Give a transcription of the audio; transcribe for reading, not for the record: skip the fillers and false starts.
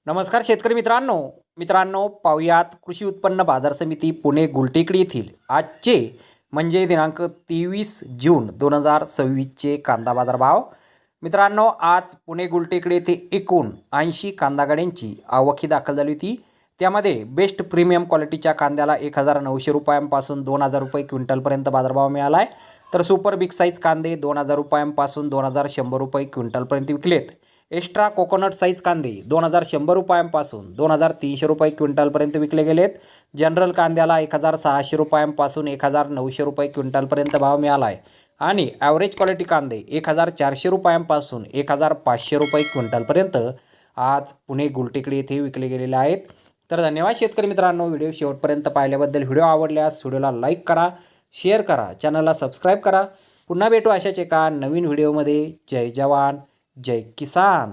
नमस्कार शेतकरी मित्रांनो पाहुयात कृषी उत्पन्न बाजार समिती पुणे गुलटेकडी येथील आजचे म्हणजे दिनांक 23 जून 2026चे कांदा बाजार भाव। मित्रांनो, आज पुणे गुलटेकडी येथे एकूण 80 कांदा गाड्यांची आवक दाखल झाली होती। त्यामध्ये बेस्ट प्रीमियम क्वालिटीच्या कांद्याला 1900 रुपयांपासून 2000 रुपये क्विंटलपर्यंत बाजारभाव मिळाला आहे, तर सुपर बिग साईज कांदे 2000 रुपयांपासून 2100 रुपये क्विंटलपर्यंत विकलेत। एक्स्ट्रा कोकोनट साईज कांदे 2100 रुपयांपासून 2300 रुपये क्विंटलपर्यंत विकले गेलेत। जनरल कांद्याला 1600 रुपयांपासून 1900 रुपये क्विंटलपर्यंत भाव मिळाला आहे आणि ॲव्हरेज क्वालिटी कांदे 1400 रुपयांपासून 1500 रुपये क्विंटलपर्यंत आज पुणे गुलटेकडी येथे विकले गेलेले आहेत। तर धन्यवाद शेतकरी मित्रांनो, व्हिडिओ शेवटपर्यंत पाहिल्याबद्दल। व्हिडिओ आवडल्यास व्हिडिओला लाईक करा, शेअर करा, चॅनलला सबस्क्राईब करा। पुन्हा भेटू अशाच एका नवीन व्हिडिओमध्ये। जय जवान जय किसान।